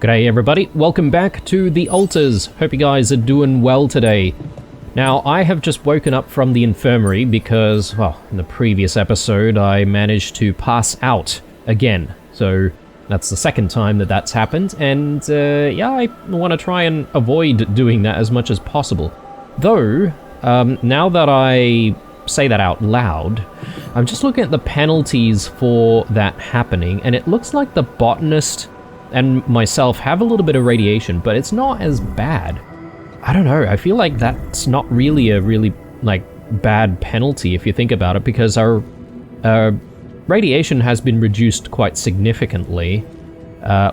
G'day everybody, welcome back to the Altars. Hope you guys are doing well today. Now, I have just woken up from the infirmary because, well, in the previous episode I managed to pass out again. So that's the second time that that's happened, and yeah, I want to try and avoid doing that as much as possible. Though, now that I say that out loud, I'm just looking at the penalties for that happening, and it looks like the botanist and myself have a little bit of radiation, but it's not as bad. I don't know, I feel like that's not really a bad penalty if you think about it, because our radiation has been reduced quite significantly,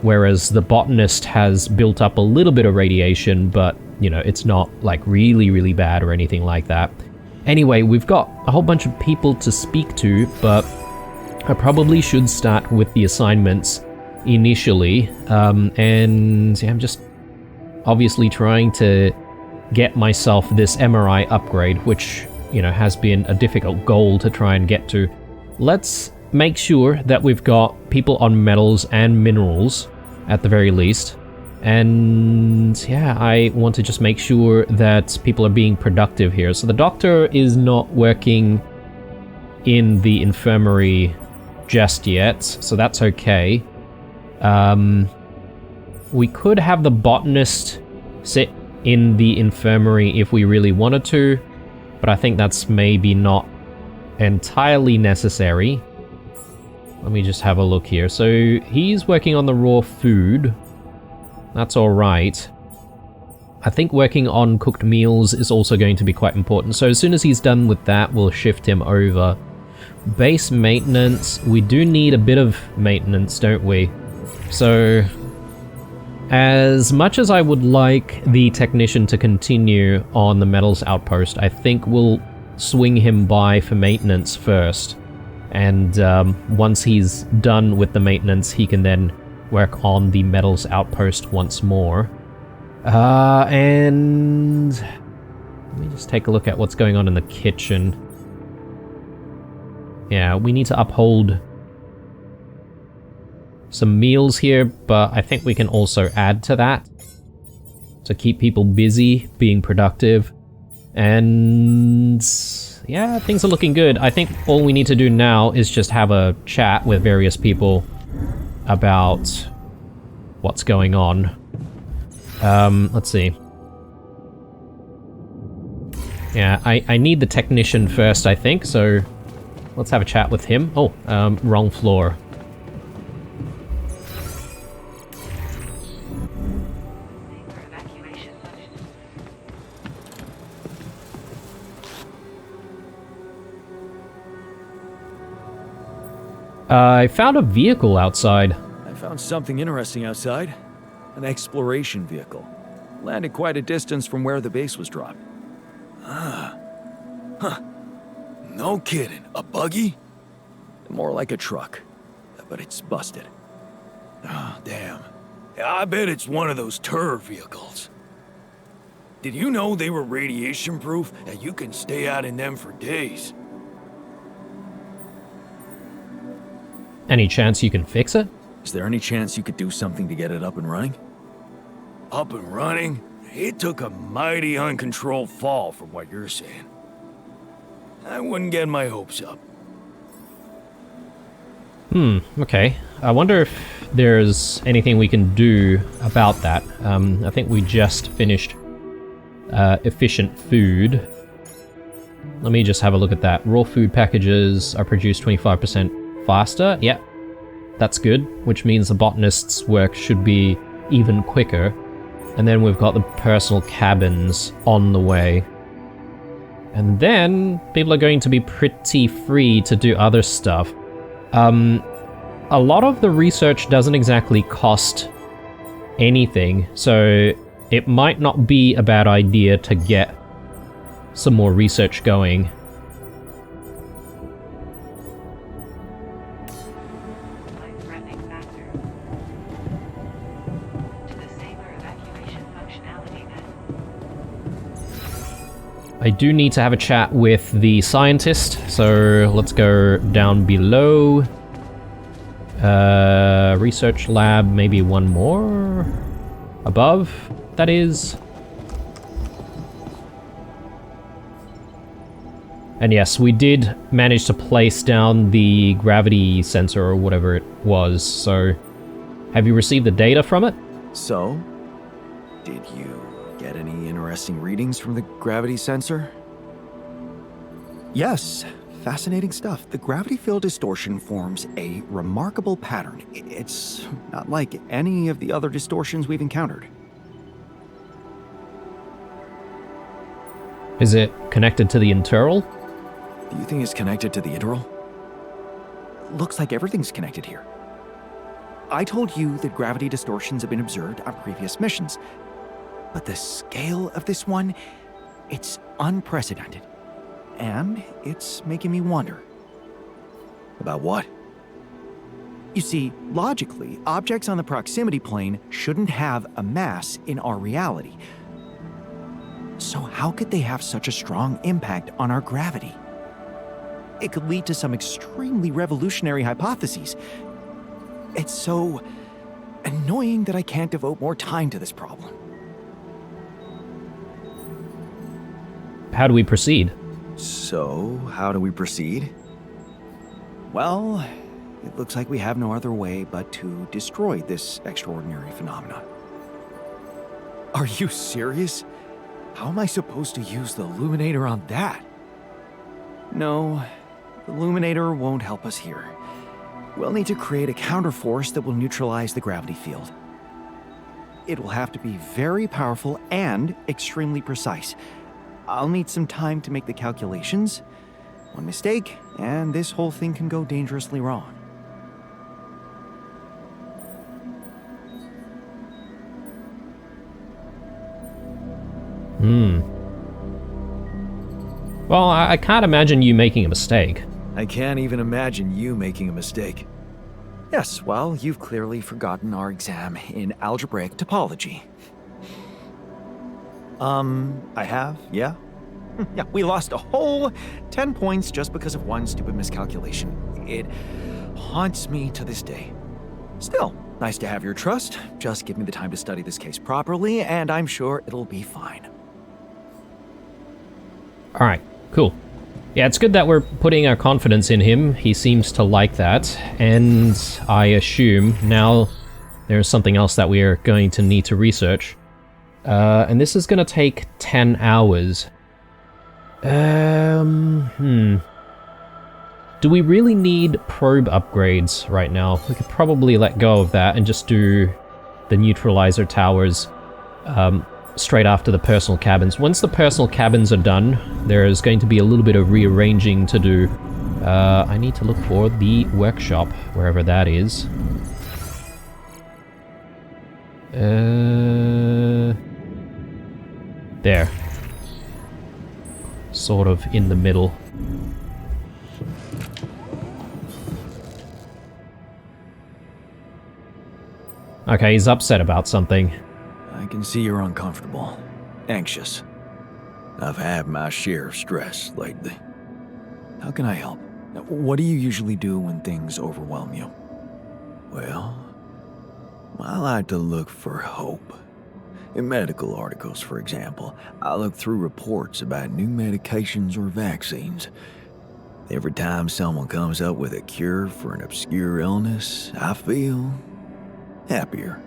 whereas the botanist has built up a little bit of radiation, but, you know, it's not like really bad or anything like that. Anyway, we've got a whole bunch of people to speak to, but I probably should start with the assignments initially, and yeah, I'm just obviously trying to get myself this MRI upgrade, which, you know, has been a difficult goal to try and get to. Let's make sure that we've got people on metals and minerals at the very least, and yeah, I want to just make sure that people are being productive here. So the doctor is not working in the infirmary just yet, so that's okay. We could have the botanist sit in the infirmary if we really wanted to, but I think that's maybe not entirely necessary. Let me just have a look here. So he's working on the raw food. That's alright. I think working on cooked meals is also going to be quite important. So as soon as he's done with that, we'll shift him over. Base maintenance. We do need a bit of maintenance, don't we? So, as much as I would like the technician to continue on the metals outpost, I think we'll swing him by for maintenance first. And once he's done with the maintenance, he can then work on the metals outpost once more. And let me just take a look at what's going on in the kitchen. Yeah, we need to uphold some meals here, but I think we can also add to that to keep people busy, being productive, and yeah, things are looking good. I think all we need to do now is just have a chat with various people about what's going on. Let's see. Yeah, I need the technician first, I think, so let's have a chat with him. Oh, wrong floor. I found a vehicle outside. I found something interesting outside. An exploration vehicle. Landed quite a distance from where the base was dropped. Ah. Huh. No kidding. A buggy? More like a truck. But it's busted. Ah, damn. I bet it's one of those TUR vehicles. Did you know they were radiation proof and you can stay out in them for days? Any chance you can fix it? Is there any chance you could do something to get it up and running? Up and running? It took a mighty uncontrolled fall from what you're saying. I wouldn't get my hopes up. Okay. I wonder if there's anything we can do about that. I think we just finished efficient food. Let me just have a look at that. Raw food packages are produced 25% faster. Yeah, that's good, which means the botanist's work should be even quicker. And then we've got the personal cabins on the way. And then people are going to be pretty free to do other stuff. A lot of the research doesn't exactly cost anything, so it might not be a bad idea to get some more research going. I do need to have a chat with the scientist, so let's go down below. Research lab, maybe one more? Above, that is. And yes, we did manage to place down the gravity sensor or whatever it was, so... Have you received the data from it? So, did you get any interesting readings from the gravity sensor? Yes, fascinating stuff. The gravity field distortion forms a remarkable pattern. It's not like any of the other distortions we've encountered. Is it connected to the internal? Do you think it's connected to the integral? Looks like everything's connected here. I told you that gravity distortions have been observed on previous missions, but the scale of this one, it's unprecedented. And it's making me wonder. About what? You see, logically, objects on the proximity plane shouldn't have a mass in our reality. So how could they have such a strong impact on our gravity? It could lead to some extremely revolutionary hypotheses. It's so annoying that I can't devote more time to this problem. How do we proceed? So, how do we proceed? Well, it looks like we have no other way but to destroy this extraordinary phenomenon. Are you serious? How am I supposed to use the illuminator on that? No, the illuminator won't help us here. We'll need to create a counterforce that will neutralize the gravity field. It will have to be very powerful and extremely precise. I'll need some time to make the calculations. One mistake, and this whole thing can go dangerously wrong. Well, I can't imagine you making a mistake. I can't even imagine you making a mistake. Yes, well, you've clearly forgotten our exam in algebraic topology. I have, yeah? Yeah, we lost a whole 10 points just because of one stupid miscalculation. It haunts me to this day. Still, nice to have your trust. Just give me the time to study this case properly, and I'm sure it'll be fine. Alright, cool. Yeah, it's good that we're putting our confidence in him. He seems to like that. And I assume now there's something else that we are going to need to research. And this is going to take 10 hours. Do we really need probe upgrades right now? We could probably let go of that and just do the neutralizer towers straight after the personal cabins. Once the personal cabins are done, there's going to be a little bit of rearranging to do. I need to look for the workshop, wherever that is. There. Sort of in the middle. Okay, he's upset about something. I can see you're uncomfortable, anxious. I've had my share of stress lately. How can I help? What do you usually do when things overwhelm you? Well, I like to look for hope. In medical articles, for example, I look through reports about new medications or vaccines. Every time someone comes up with a cure for an obscure illness, I feel happier.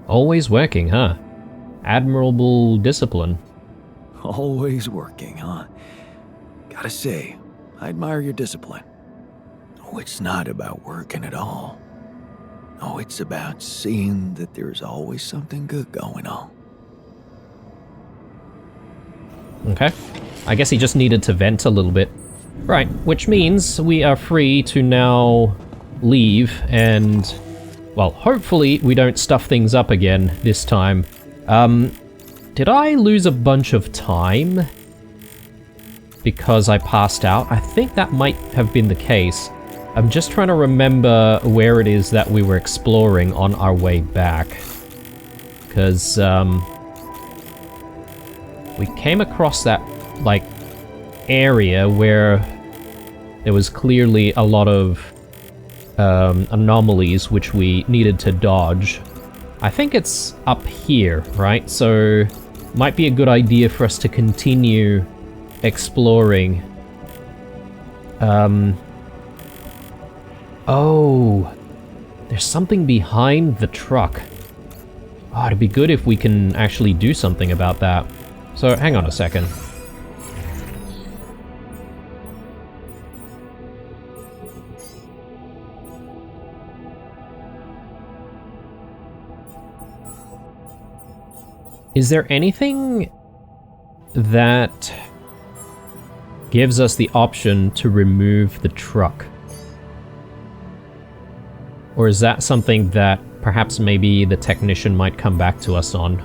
Always working, huh? Admirable discipline. Always working, huh? Gotta say, I admire your discipline. Oh, it's not about working at all. Oh, it's about seeing that there's always something good going on. Okay. I guess he just needed to vent a little bit. Right, which means we are free to now leave and, well, hopefully we don't stuff things up again this time. Did I lose a bunch of time because I passed out? I think that might have been the case. I'm just trying to remember where it is that we were exploring on our way back. Because, we came across that, like, area where there was clearly a lot of anomalies which we needed to dodge. I think it's up here, right? So might be a good idea for us to continue exploring. Oh, there's something behind the truck. Oh, it'd be good if we can actually do something about that. So hang on a second. Is there anything that gives us the option to remove the truck? Or is that something that perhaps maybe the technician might come back to us on?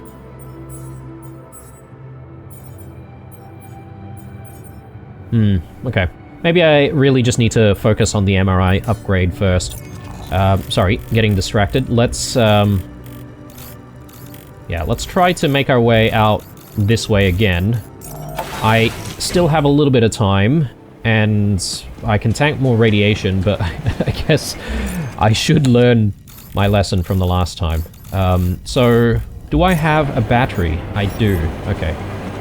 Okay. Maybe I really just need to focus on the MRI upgrade first. Sorry, getting distracted. Let's try to make our way out this way again. I still have a little bit of time, and I can tank more radiation, but I guess I should learn my lesson from the last time. So, do I have a battery? I do. Okay.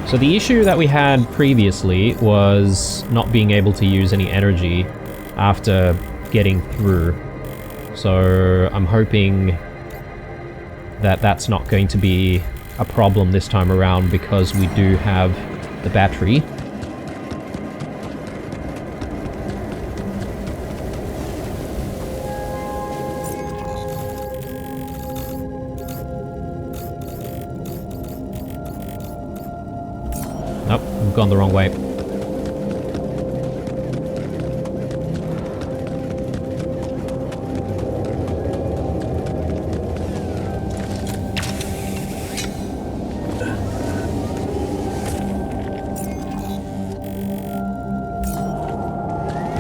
So the issue that we had previously was not being able to use any energy after getting through. So I'm hoping that that's not going to be a problem this time around because we do have the battery. Nope, I've gone the wrong way.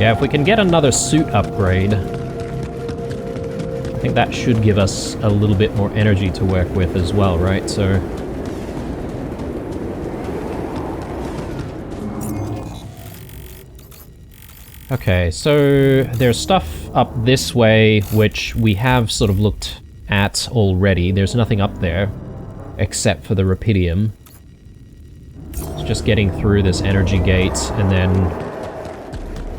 Yeah, if we can get another suit upgrade, I think that should give us a little bit more energy to work with as well, right? So okay, so there's stuff up this way which we have sort of looked at already. There's nothing up there except for the Rapidium. It's just getting through this energy gate and then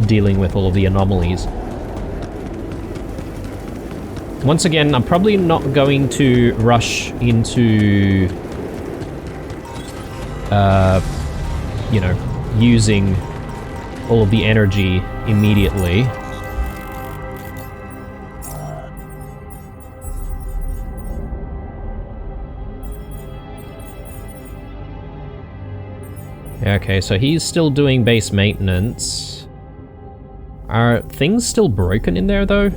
dealing with all of the anomalies. Once again, I'm probably not going to rush into, you know, using all of the energy immediately. Okay, so he's still doing base maintenance. Are things still broken in there, though?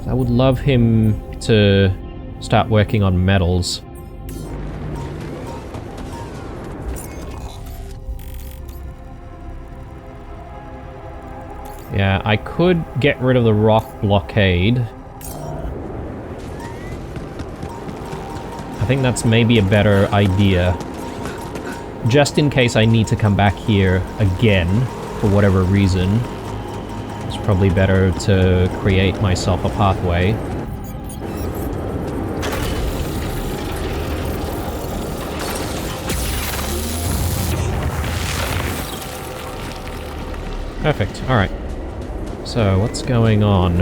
I would love him to start working on metals. Yeah, I could get rid of the rock blockade. I think that's maybe a better idea. Just in case I need to come back here again, for whatever reason. It's probably better to create myself a pathway. Perfect, alright. So, what's going on?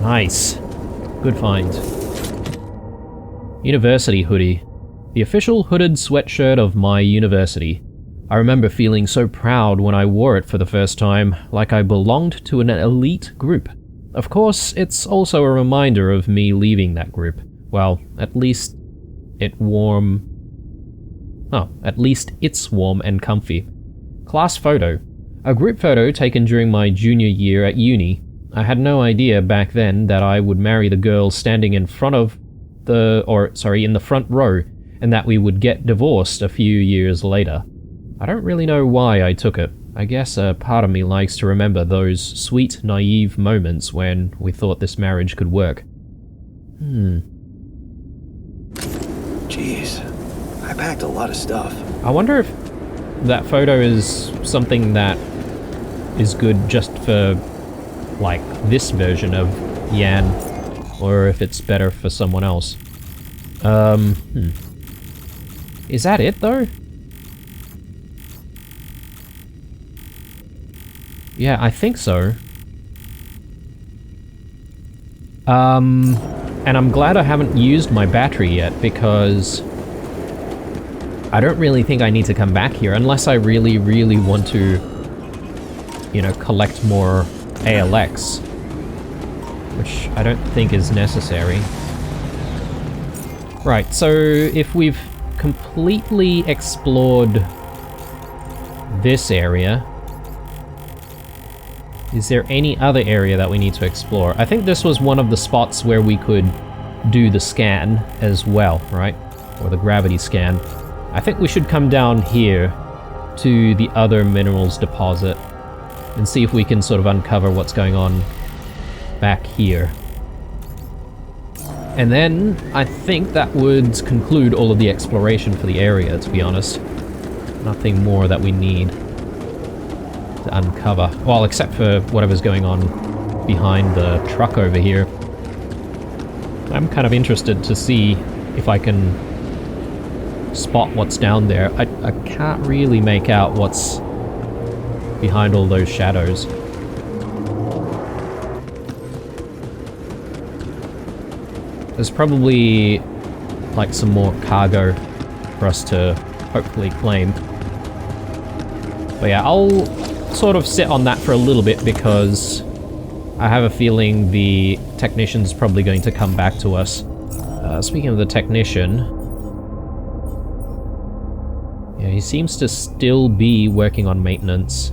Nice. Good find. University hoodie. The official hooded sweatshirt of my university. I remember feeling so proud when I wore it for the first time, like I belonged to an elite group. Of course, it's also a reminder of me leaving that group. Well, at least it's warm and comfy. Class photo. A group photo taken during my junior year at uni. I had no idea back then that I would marry the girl standing in front of in the front row, and that we would get divorced a few years later. I don't really know why I took it. I guess a part of me likes to remember those sweet, naive moments when we thought this marriage could work. Jeez, I packed a lot of stuff. I wonder if that photo is something that is good just for, like, this version of Yan, or if it's better for someone else. Is that it, though? Yeah, I think so. And I'm glad I haven't used my battery yet, because I don't really think I need to come back here, unless I really, really want to, you know, collect more ALX, which I don't think is necessary. Right, so if we've completely explored this area, is there any other area that we need to explore? I think this was one of the spots where we could do the scan as well, right? Or the gravity scan. I think we should come down here to the other minerals deposit and see if we can sort of uncover what's going on back here. And then I think that would conclude all of the exploration for the area, to be honest. Nothing more that we need to uncover. Well, except for whatever's going on behind the truck over here. I'm kind of interested to see if I can spot what's down there. I can't really make out what's behind all those shadows. There's probably like some more cargo for us to hopefully claim. But yeah, I'll sort of sit on that for a little bit, because I have a feeling the technician's probably going to come back to us. Speaking of the technician, yeah, he seems to still be working on maintenance.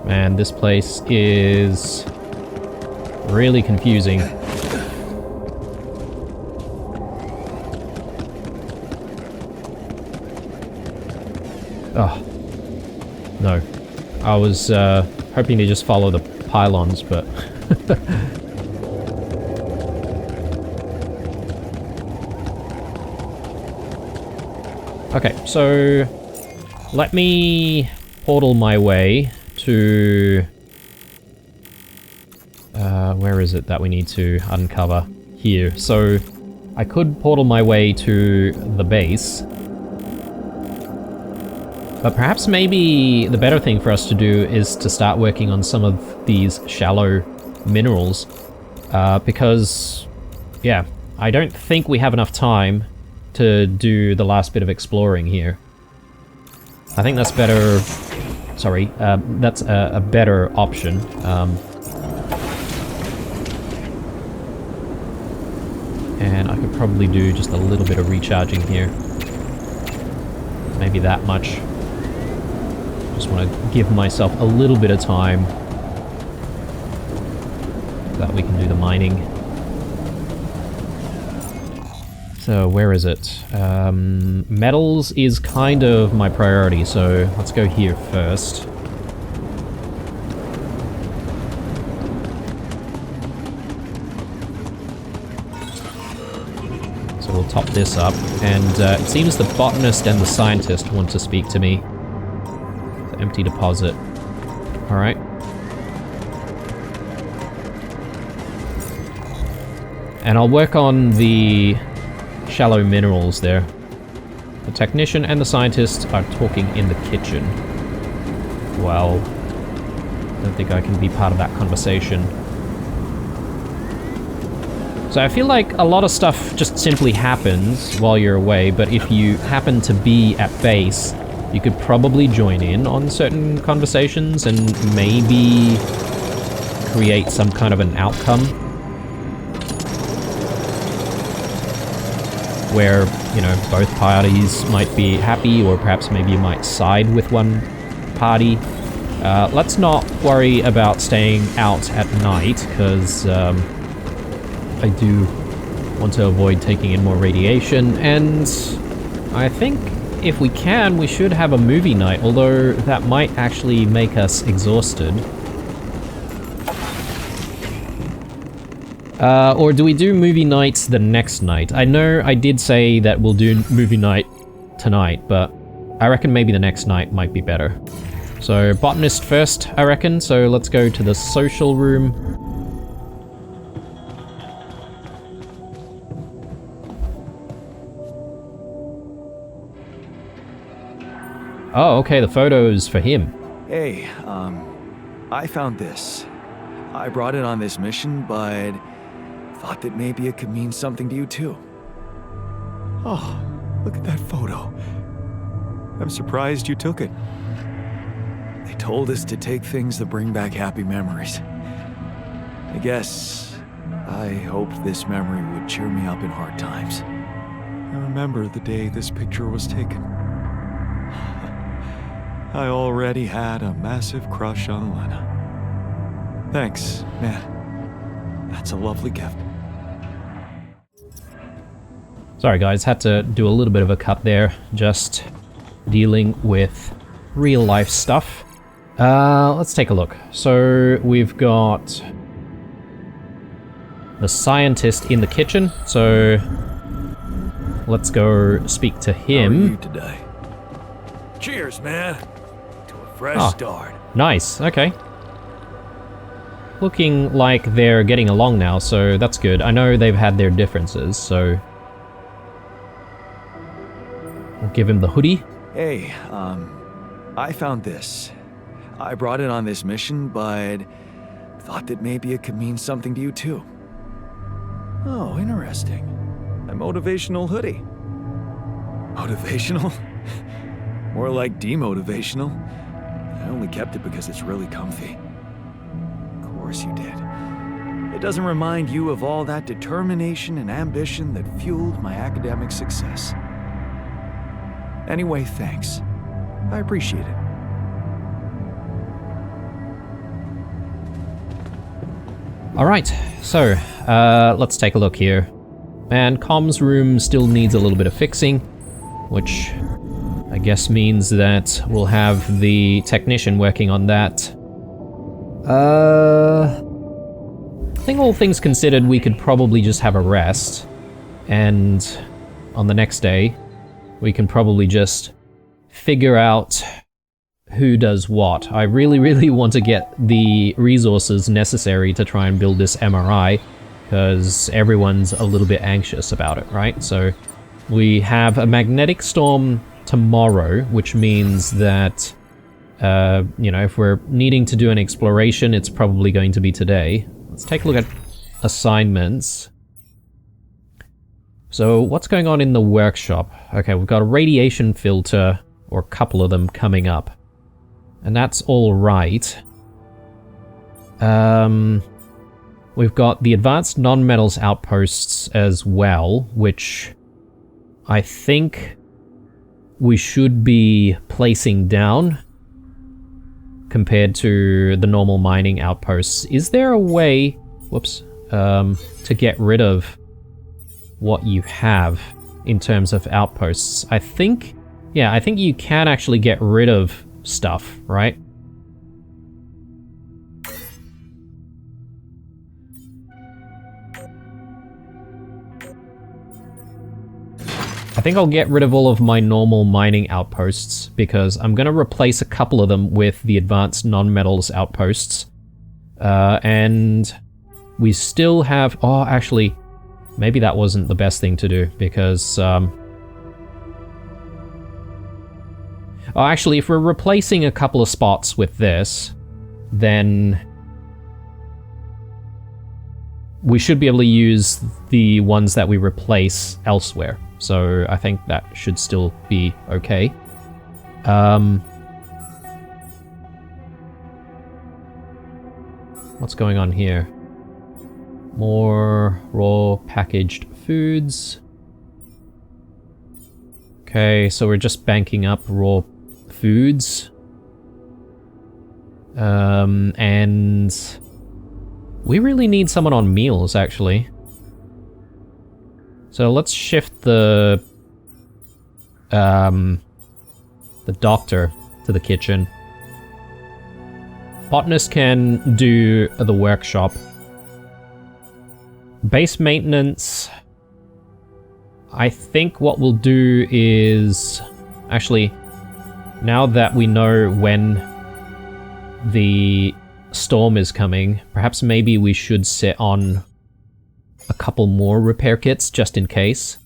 Man, this place is really confusing. Oh, no. I was hoping to just follow the pylons, but... Okay, so let me portal my way to... where is it that we need to uncover? Here. So I could portal my way to the base. But perhaps maybe the better thing for us to do is to start working on some of these shallow minerals. Because, yeah, I don't think we have enough time to do the last bit of exploring here. I think that's better... Sorry, that's a better option. And I could probably do just a little bit of recharging here. Maybe that much. Just want to give myself a little bit of time so that we can do the mining. So, where is it? Metals is kind of my priority, so let's go here first. So we'll top this up, and it seems the botanist and the scientist want to speak to me. The empty deposit. Alright. And I'll work on the shallow minerals there. The technician and the scientist are talking in the kitchen. Well, I don't think I can be part of that conversation. So I feel like a lot of stuff just simply happens while you're away, but if you happen to be at base, you could probably join in on certain conversations and maybe create some kind of an outcome where, you know, both parties might be happy, or perhaps maybe you might side with one party. Let's not worry about staying out at night, because I do want to avoid taking in more radiation, and I think if we can, we should have a movie night, although that might actually make us exhausted. Or do we do movie nights the next night? I know I did say that we'll do movie night tonight, but I reckon maybe the next night might be better. So, botanist first, I reckon, so let's go to the social room. Oh, okay, the photo's for him. Hey, I found this. I brought it on this mission, but thought that maybe it could mean something to you too. Oh, look at that photo. I'm surprised you took it. They told us to take things that bring back happy memories. I hoped this memory would cheer me up in hard times. I remember the day this picture was taken. I already had a massive crush on Lena. Thanks, man. That's a lovely gift. Sorry guys, had to do a little bit of a cut there, just dealing with real life stuff. Let's take a look. So we've got the scientist in the kitchen, so let's go speak to him. How are you today? Cheers, man. To a fresh start. Nice, okay. Looking like they're getting along now, so that's good. I know they've had their differences, so I'll give him the hoodie. Hey, I found this. I brought it on this mission, but thought that maybe it could mean something to you too. Oh, interesting. A motivational hoodie. Motivational? More like demotivational. I only kept it because it's really comfy. Of course you did. It doesn't remind you of all that determination and ambition that fueled my academic success. Anyway, thanks. I appreciate it. Alright, so, let's take a look here. And comms room still needs a little bit of fixing, which I guess means that we'll have the technician working on that. I think all things considered, we could probably just have a rest, and on the next day, we can probably just figure out who does what. I really want to get the resources necessary to try and build this MRI, because everyone's a little bit anxious about it, right? So we have a magnetic storm tomorrow, which means that, you know, if we're needing to do an exploration, it's probably going to be today. Let's take a look at assignments. So what's going on in the workshop? Okay, we've got a radiation filter, or a couple of them coming up. And that's all right. We've got the advanced non-metals outposts as well, which I think we should be placing down compared to the normal mining outposts. Is there a way, whoops, to get rid of what you have in terms of outposts? I think, yeah, I think you can actually get rid of stuff, right? I think I'll get rid of all of my normal mining outposts, because I'm going to replace a couple of them with the advanced non-metals outposts. And we still have... Oh, actually, maybe that wasn't the best thing to do, because... Oh, actually, if we're replacing a couple of spots with this, then we should be able to use the ones that we replace elsewhere. So I think that should still be okay. What's going on here? More raw packaged foods. Okay, so we're just banking up raw foods. And we really need someone on meals, actually. So let's shift the doctor to the kitchen. Botanist can do the workshop. Base maintenance. I think what we'll do is... Actually, now that we know when the storm is coming, perhaps maybe we should set on a couple more repair kits just in case.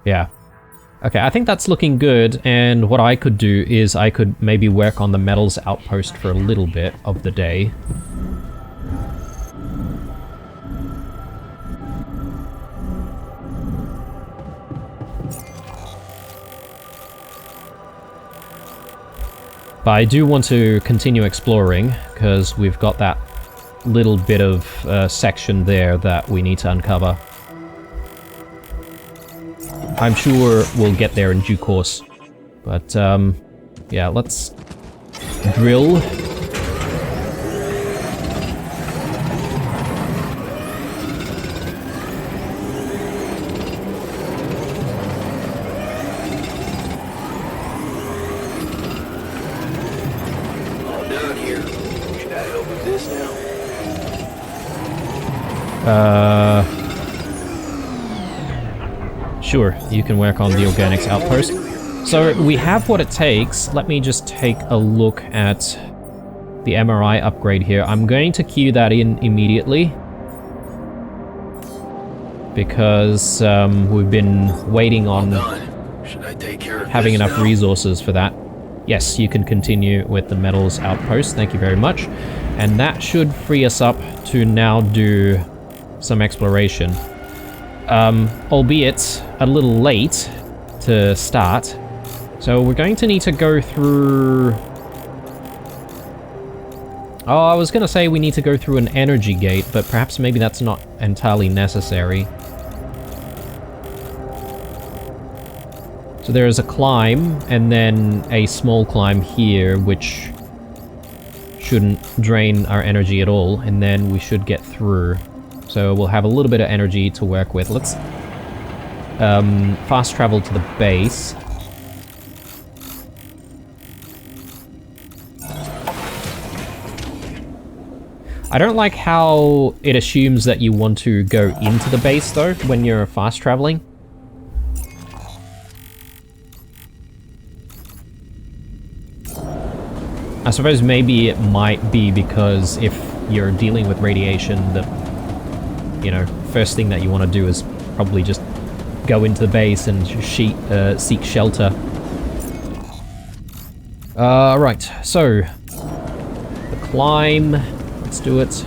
Yeah. Okay, I think that's looking good, and what I could do is I could maybe work on the metals outpost for a little bit of the day. But I do want to continue exploring, because we've got that little bit of section there that we need to uncover. I'm sure we'll get there in due course. But, yeah, let's drill. Sure, you can work on the organics outpost. So we have what it takes. Let me just take a look at the MRI upgrade here. I'm going to queue that in immediately, because we've been waiting on having enough resources for that. Yes, you can continue with the metals outpost. Thank you very much. And that should free us up to now do some exploration. Albeit a little late to start. So we're going to need to go through... Oh, I was going to say we need to go through an energy gate, but perhaps maybe that's not entirely necessary. So there is a climb, and then a small climb here, which shouldn't drain our energy at all, and then we should get through. So we'll have a little bit of energy to work with. Let's fast travel to the base. I don't like how it assumes that you want to go into the base, though, when you're fast traveling. I suppose maybe it might be because if you're dealing with radiation, the first thing that you want to do is probably just go into the base and seek shelter. Right, so the climb, let's do it.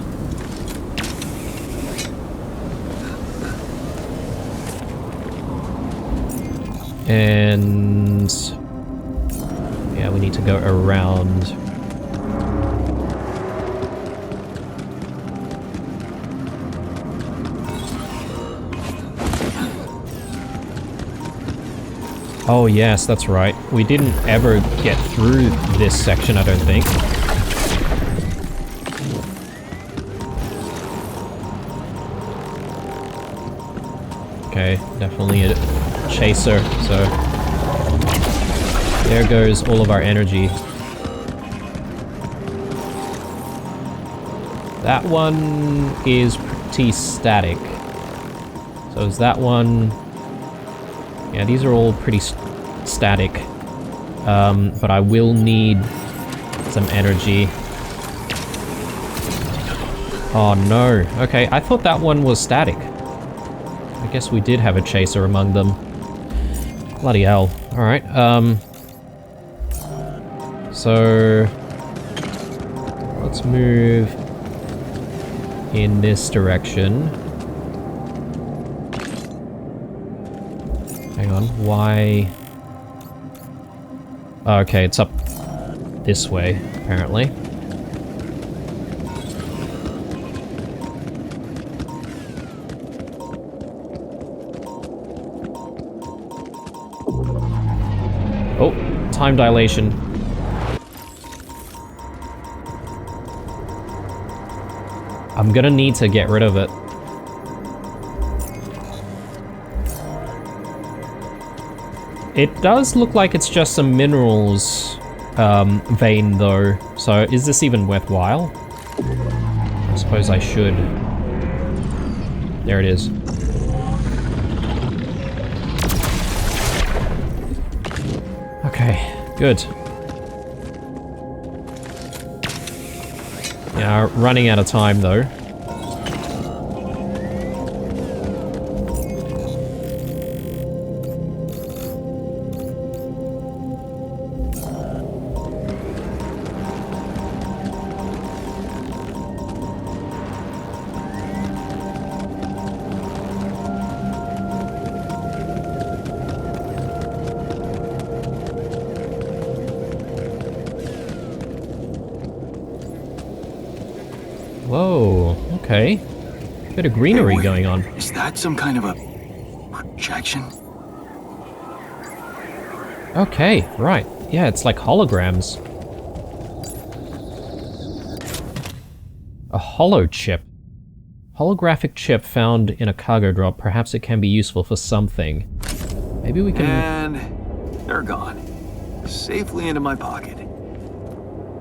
And yeah, we need to go around. Oh yes, that's right. We didn't ever get through this section, I don't think. Okay, definitely a chaser, so... There goes all of our energy. That one is pretty static. So is that one... Yeah, these are all pretty static, but I will need some energy. Oh no, okay, I thought that one was static. I guess we did have a chaser among them. Bloody hell. Alright, so... Let's move in this direction. Hang on, why? Oh, okay, it's up this way, apparently. Oh, time dilation. I'm gonna need to get rid of it. It does look like it's just some minerals vein though, so is this even worthwhile? I suppose I should. There it is. Okay, good. Yeah, running out of time though. Whoa, okay. Bit of greenery going on. Is that some kind of a projection? Okay, right. Yeah, it's like holograms. A holo chip. Holographic chip found in a cargo drop. Perhaps it can be useful for something. Maybe we can... And they're gone. Safely into my pocket.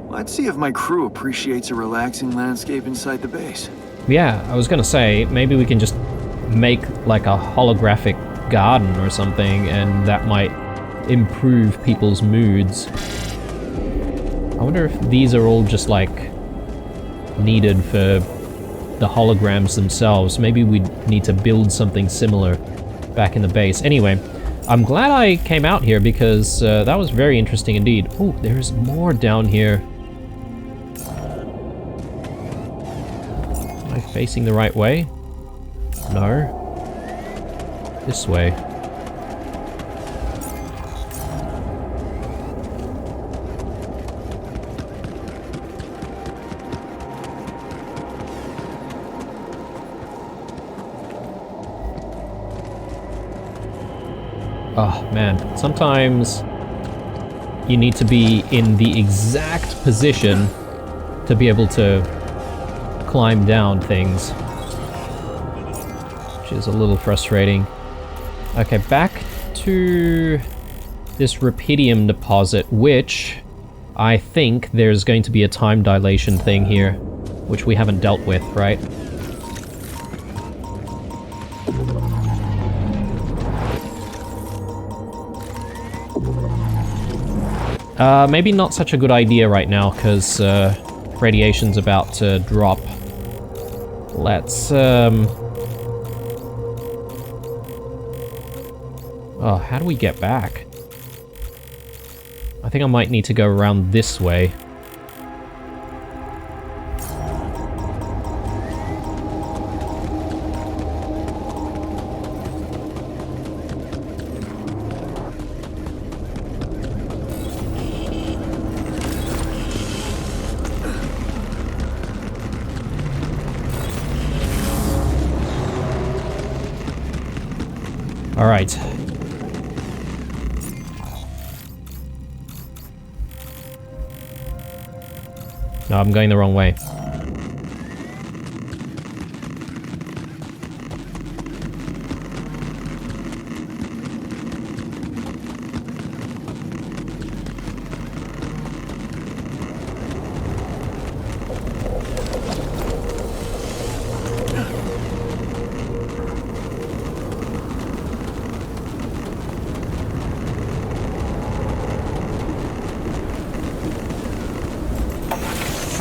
Let's see if my crew appreciates a relaxing landscape inside the base. Yeah, I was gonna say, maybe we can just make like a holographic garden or something, and that might improve people's moods. I wonder if these are all just like needed for the holograms themselves. Maybe we need to build something similar back in the base. Anyway, I'm glad I came out here because that was very interesting indeed. Oh, there's more down here. Am I facing the right way? No. This way. Oh man, sometimes you need to be in the exact position to be able to climb down things, which is a little frustrating. Okay, back to this rupidium deposit, which I think there's going to be a time dilation thing here, which we haven't dealt with, right? Maybe not such a good idea right now, because radiation's about to drop. Let's, Oh, how do we get back? I think I might need to go around this way. All right. No, I'm going the wrong way.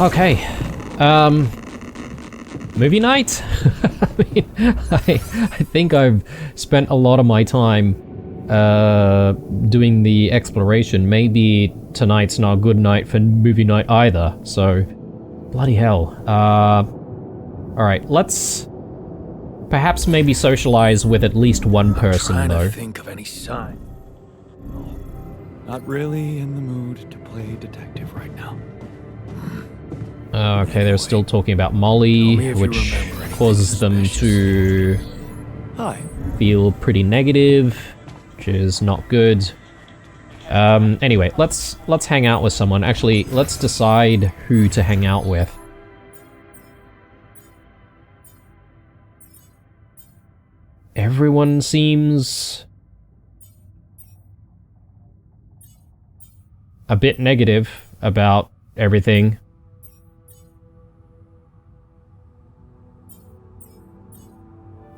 Okay, movie night? I mean, I think I've spent a lot of my time doing the exploration. Maybe tonight's not a good night for movie night either, so bloody hell. Alright, let's perhaps maybe socialize with at least one person, I'm trying though. to think of any sign. Not really in the mood to play detective right now. Okay, they're still talking about Molly, which causes them to Hi. feel pretty negative, which is not good. Anyway, let's hang out with someone. Actually, let's decide who to hang out with. Everyone seems a bit negative about everything.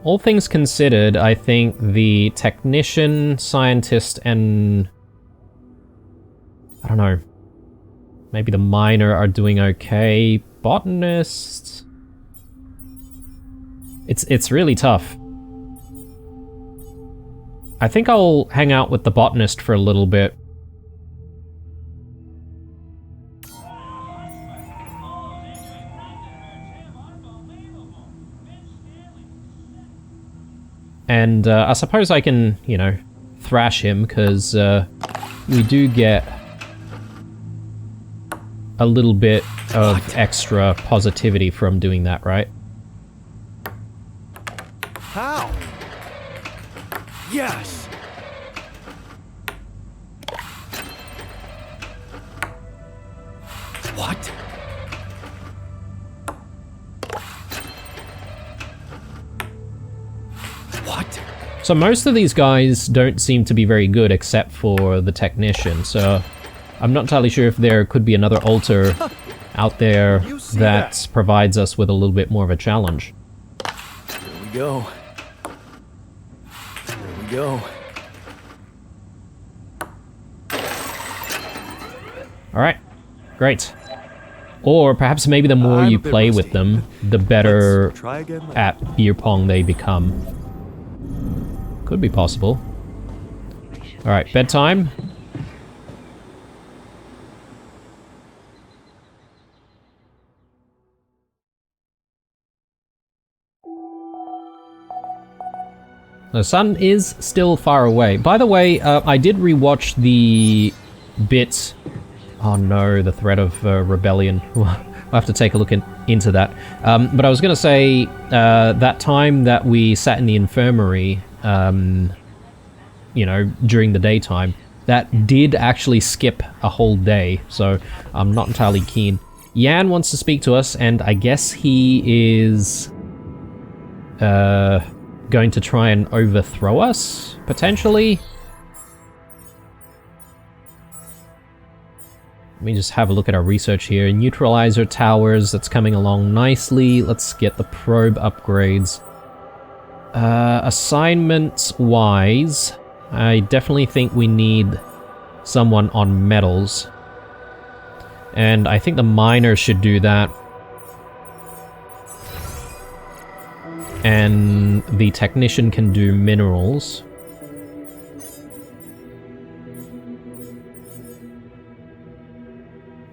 All things considered, I think the technician, scientist, and I don't know, maybe the miner are doing okay. Botanist, it's really tough. I think I'll hang out with the botanist for a little bit. And I suppose I can, you know, thrash him, because we do get a little bit of extra positivity from doing that, right? How? Yes! What? What? So most of these guys don't seem to be very good except for the technician, so I'm not entirely sure if there could be another altar out there that provides us with a little bit more of a challenge. Here we go. Here we go. Alright, great. Or perhaps maybe the more you play with them, the better Let's try again later. at beer pong they become. Could be possible. Alright, bedtime. The sun is still far away. By the way, I did rewatch the bit... Oh no, the threat of rebellion. We'll have to take a look into that. But I was going to say, that time that we sat in the infirmary, you know, during the daytime, that did actually skip a whole day, so I'm not entirely keen. Yan wants to speak to us, and I guess he is going to try and overthrow us, potentially. Let me just have a look at our research here. Neutralizer towers, that's coming along nicely. Let's get the probe upgrades. Assignments-wise, I definitely think we need someone on metals. And I think the miner should do that. And the technician can do minerals.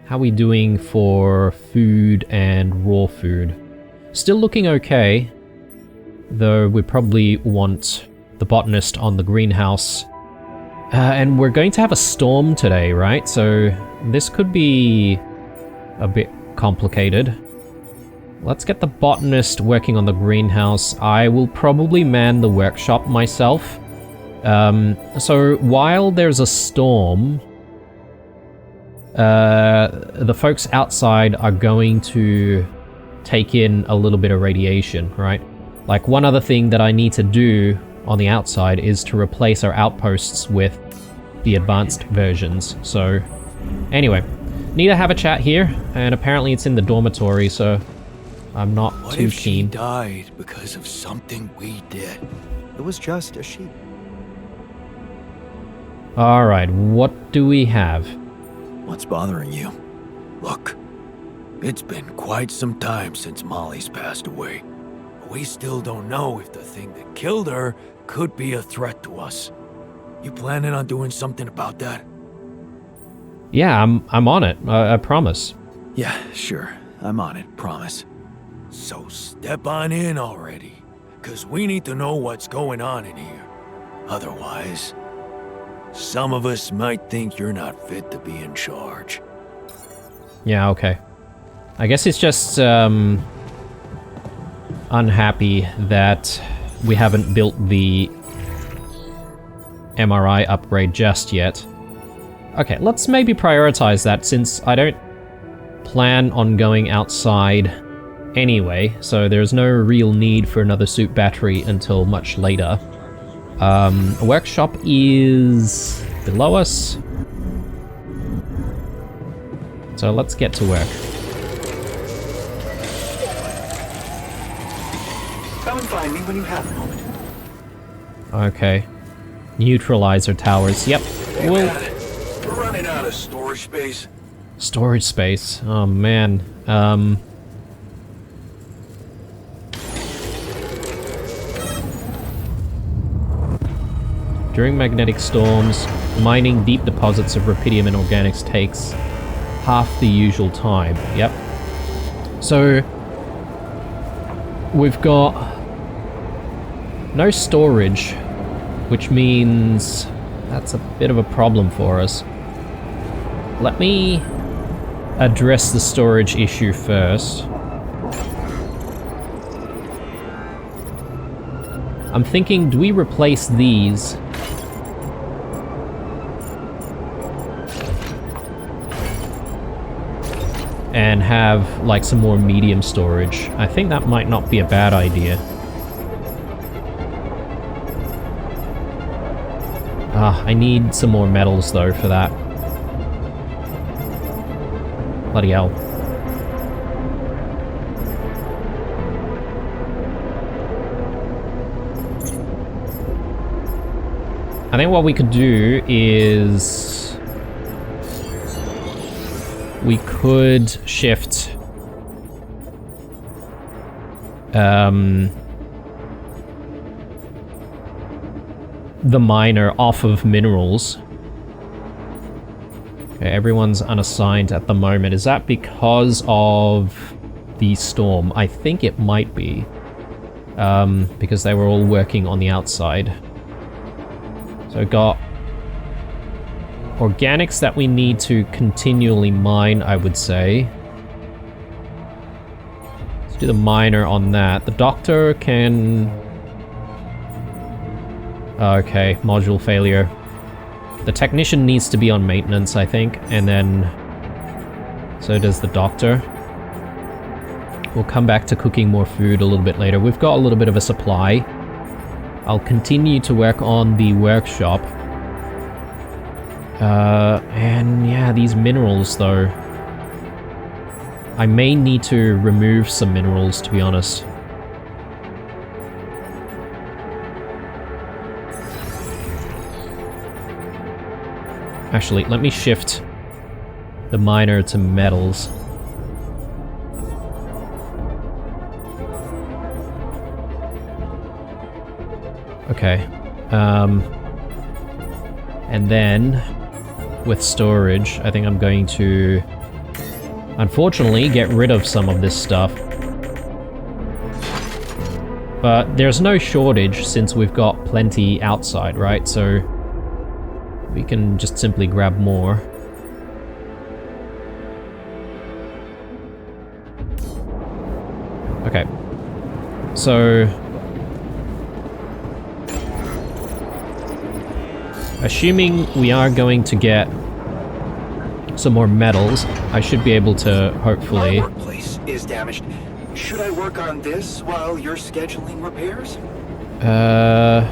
How are we doing for food and raw food? Still looking okay, though we probably want the botanist on the greenhouse. And we're going to have a storm today, right? So this could be a bit complicated. Let's get the botanist working on the greenhouse. I will probably man the workshop myself. So while there's a storm, the folks outside are going to take in a little bit of radiation, right? Like, one other thing that I need to do on the outside is to replace our outposts with the advanced versions. So anyway, need to have a chat here, and apparently it's in the dormitory, so I'm not What too if she keen. died because of something we did? It was just a sheep. Alright, what do we have? What's bothering you? Look, it's been quite some time since Molly's passed away. We still don't know if the thing that killed her could be a threat to us. You planning on doing something about that? Yeah, I'm on it, I promise. Yeah, sure. I'm on it, promise. So step on in already, 'cause we need to know what's going on in here. Otherwise, some of us might think you're not fit to be in charge. Yeah, okay. I guess he's just, unhappy that we haven't built the MRI upgrade just yet. Okay, let's maybe prioritize that since I don't plan on going outside anyway, so there's no real need for another suit battery until much later. A workshop is below us. So let's get to work. Come and find me when you have a moment. Okay. Neutralizer towers. Yep. Hey, We'll... man, we're running out of storage space. Storage space. Oh, man. During magnetic storms, mining deep deposits of rubidium and organics takes half the usual time. Yep. So, we've got no storage, which means that's a bit of a problem for us. Let me address the storage issue first. I'm thinking, do we replace these? And have, like, some more medium storage. I think that might not be a bad idea. I need some more metals, though, for that. Bloody hell. I think what we could do is... we could shift... the miner off of minerals. Okay, everyone's unassigned at the moment. Is that because of the storm? I think it might be. Because they were all working on the outside. So got organics that we need to continually mine, I would say. Let's do the miner on that. The doctor can... okay, module failure. The technician needs to be on maintenance, I think, and then... so does the doctor. We'll come back to cooking more food a little bit later. We've got a little bit of a supply. I'll continue to work on the workshop. And yeah, these minerals, though. I may need to remove some minerals, to be honest. Actually, let me shift the miner to metals. Okay. And then, with storage, I think I'm going to, unfortunately, get rid of some of this stuff. But there's no shortage since we've got plenty outside, right? So we can just simply grab more. Okay. So... assuming we are going to get some more metals, I should be able to hopefully... My workplace is damaged. Should I work on this while you're scheduling repairs?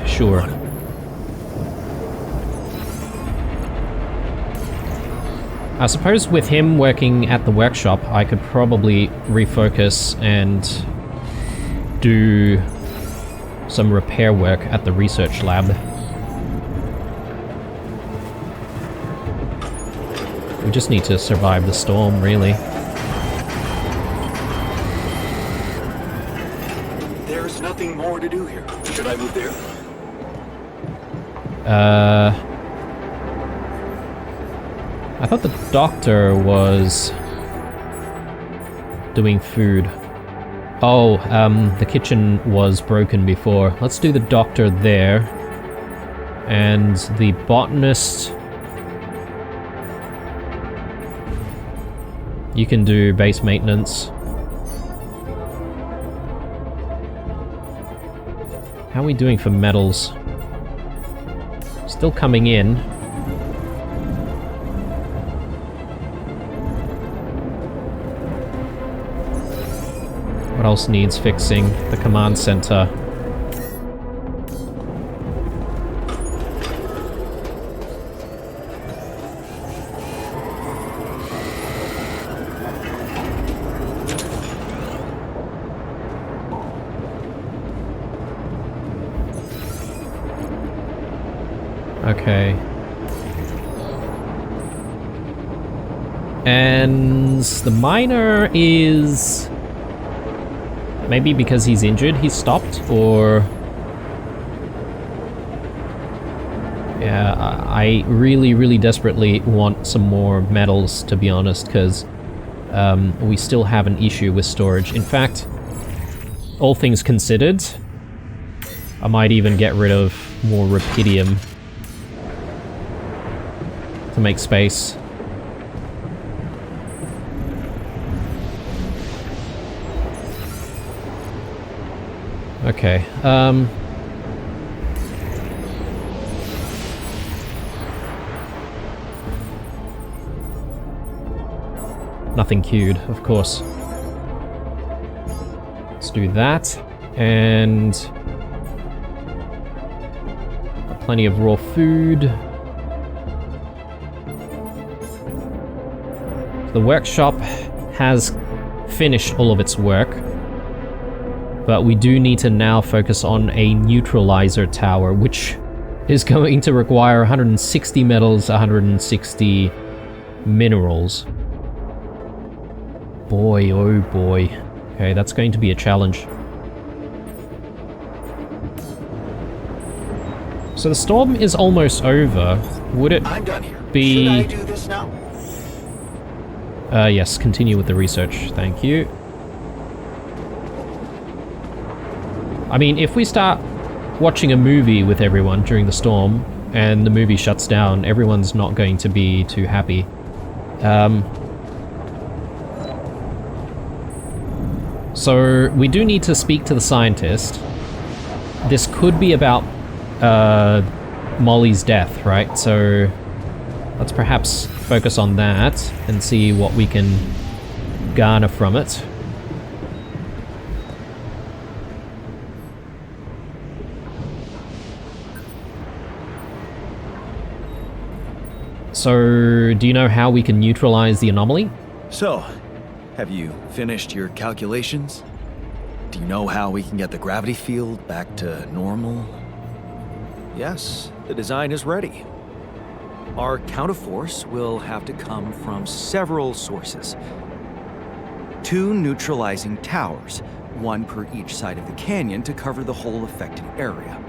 Sure. I suppose with him working at the workshop, I could probably refocus and do some repair work at the research lab. We just need to survive the storm, really. There's nothing more to do here. Should I move there? I thought the doctor was doing food. Oh, the kitchen was broken before. Let's do the doctor there. And the botanist... You can do base maintenance. How are we doing for metals? Still coming in. What else needs fixing? The command center. Okay. And the miner is... Maybe because he's injured, he's stopped, or... Yeah, I really, really desperately want some more metals, to be honest, because we still have an issue with storage. In fact, all things considered, I might even get rid of more rubidium to make space. Okay, nothing queued, of course. Let's do that, and plenty of raw food. The workshop has finished all of its work, but we do need to now focus on a neutralizer tower, which is going to require 160 metals, 160 minerals. Boy, oh boy. Okay, that's going to be a challenge. So the storm is almost over. Would it I'm done here. be... Should I do this now? Yes, continue with the research. Thank you. I mean, if we start watching a movie with everyone during the storm, and the movie shuts down, everyone's not going to be too happy. So, we do need to speak to the scientist. This could be about Molly's death, right? So, let's perhaps focus on that and see what we can garner from it. So, do you know how we can neutralize the anomaly? So, have you finished your calculations? Do you know how we can get the gravity field back to normal? Yes, the design is ready. Our counterforce will have to come from several sources. 2 neutralizing towers, 1 per each side of the canyon to cover the whole affected area.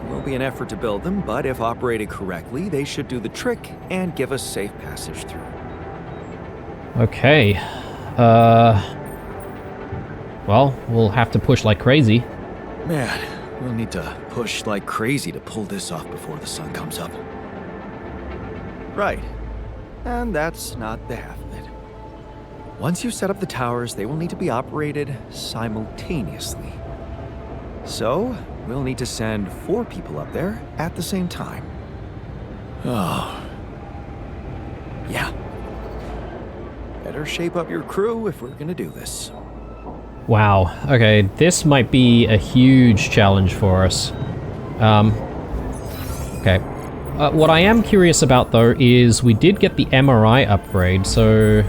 It will be an effort to build them, but if operated correctly, they should do the trick and give us safe passage through. Okay. Well, we'll have to push like crazy. Man, we'll need to push like crazy to pull this off before the sun comes up. Right. And that's not the half of it. Once you set up the towers, they will need to be operated simultaneously. So, we'll need to send 4 people up there at the same time. Oh. Yeah. Better shape up your crew if we're gonna do this. Wow. Okay, this might be a huge challenge for us. Okay. What I am curious about, though, is we did get the MRI upgrade, so...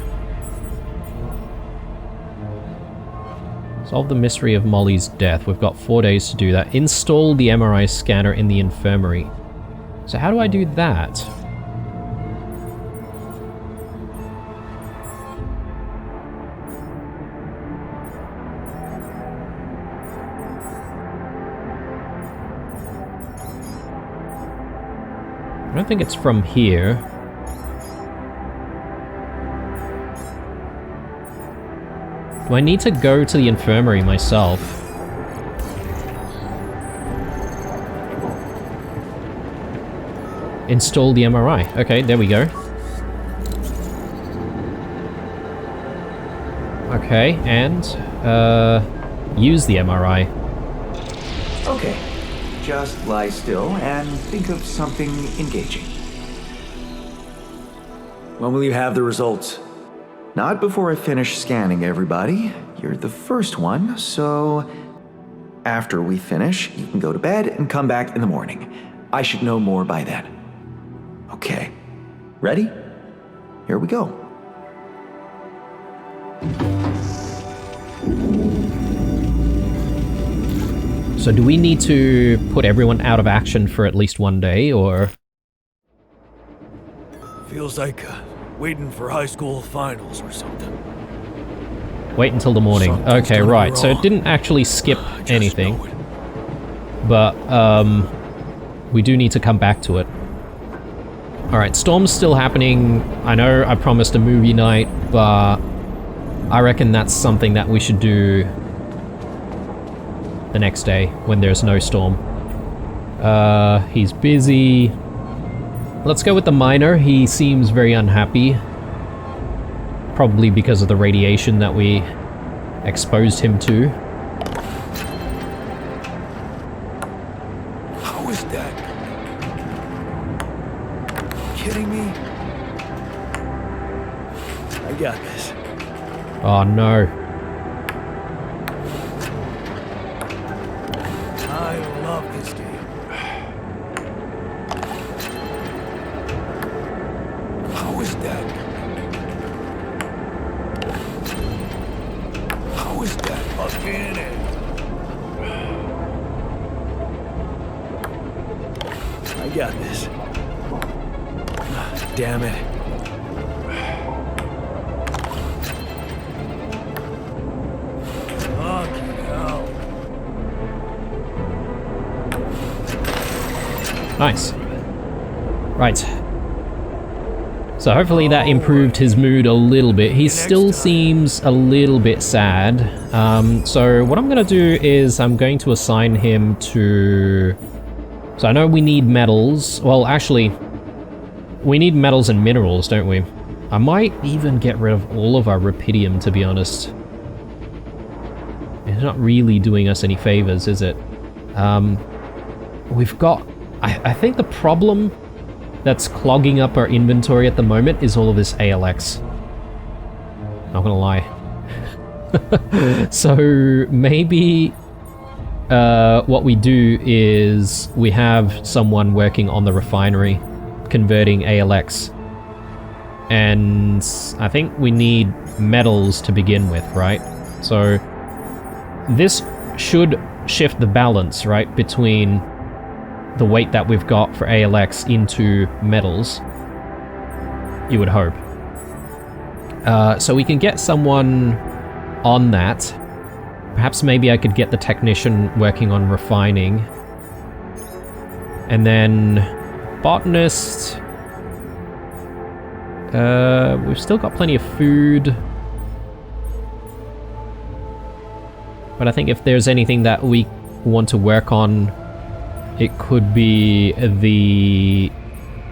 Solve the mystery of Molly's death. We've got 4 days to do that. Install the MRI scanner in the infirmary. So how do I do that? I don't think it's from here. Do I need to go to the infirmary myself? Install the MRI. Okay, there we go. Okay, and use the MRI. Okay, just lie still and think of something engaging. When will you have the results? Not before I finish scanning everybody. You're the first one, so after we finish, you can go to bed and come back in the morning. I should know more by then. Okay, ready? Here we go. So do we need to put everyone out of action for at least one day, or...? Feels like waiting for high school finals or something. Wait until the morning. Something's Okay, gonna right. go So it wrong. didn't actually skip Just anything. know it. But, we do need to come back to it. Alright, Storm's still happening. I know I promised a movie night, but I reckon that's something that we should do the next day when there's no storm. He's busy. Let's go with the miner. He seems very unhappy. Probably because of the radiation that we exposed him to. How is that? Kidding me? I got this. Oh no. I love this game. How is that? How is that again? I got this. Damn it. Fucking hell. Nice. Right. So hopefully that improved his mood a little bit. He still seems a little bit sad. So what I'm going to do is I'm going to assign him to... So I know we need metals. Well, actually, we need metals and minerals, don't we? I might even get rid of all of our rupidium, to be honest. It's not really doing us any favors, is it? We've got... I think the problem that's clogging up our inventory at the moment is all of this ALX. Not gonna lie. So maybe what we do is we have someone working on the refinery converting ALX. And I think we need metals to begin with, right? So this should shift the balance, right, between the weight that we've got for ALX into metals, you would hope. So we can get someone on that. Perhaps maybe I could get the technician working on refining. And then botanist. We've still got plenty of food. But I think if there's anything that we want to work on, it could be the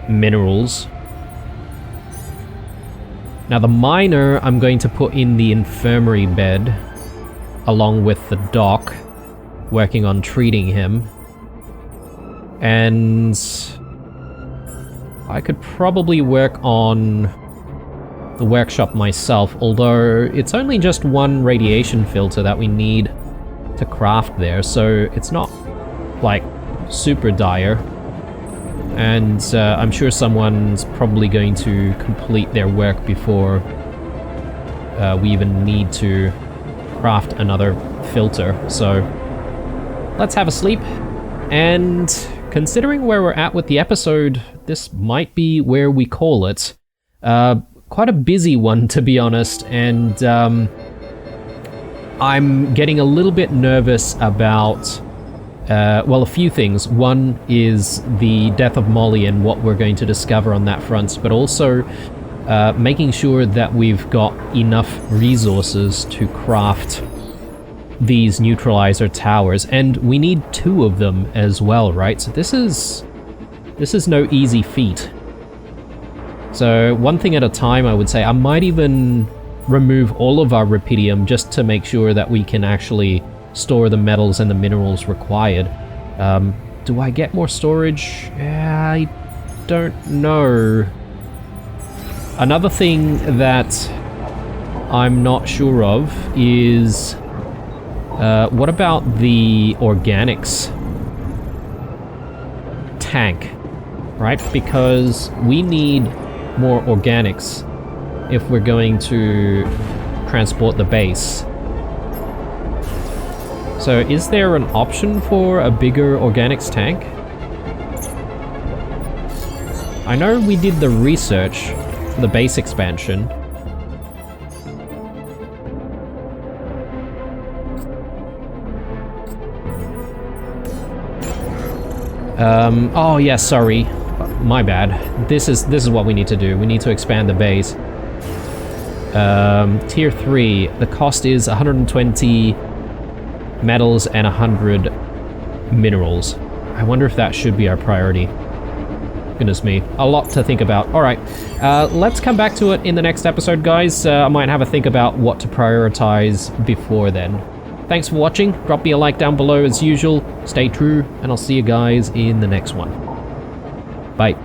minerals. Now the miner I'm going to put in the infirmary bed along with the doc working on treating him. And I could probably work on the workshop myself, although it's only just one radiation filter that we need to craft there, so it's not like super dire, and I'm sure someone's probably going to complete their work before we even need to craft another filter. So let's have a sleep, and considering where we're at with the episode, this might be where we call it. Quite a busy one, to be honest, and I'm getting a little bit nervous about well, a few things. One is the death of Molly and what we're going to discover on that front, but also making sure that we've got enough resources to craft these neutralizer towers, and we need 2 of them as well, right? So this is no easy feat. So one thing at a time, I would say. I might even remove all of our rupidium just to make sure that we can actually store the metals and the minerals required. Do I get more storage? I don't know. Another thing that I'm not sure of is what about the organics tank, right? Because we need more organics if we're going to transport the base. So is there an option for a bigger organics tank? I know we did the research for the base expansion. Oh yeah, sorry. My bad. This is what we need to do. We need to expand the base. Tier 3, the cost is 120 metals and 100 minerals. I wonder if that should be our priority. Goodness me, a lot to think about. Alright, let's come back to it in the next episode, guys. I might have a think about what to prioritize before then. Thanks for watching. Drop me a like down below as usual. Stay true, and I'll see you guys in the next one. Bye.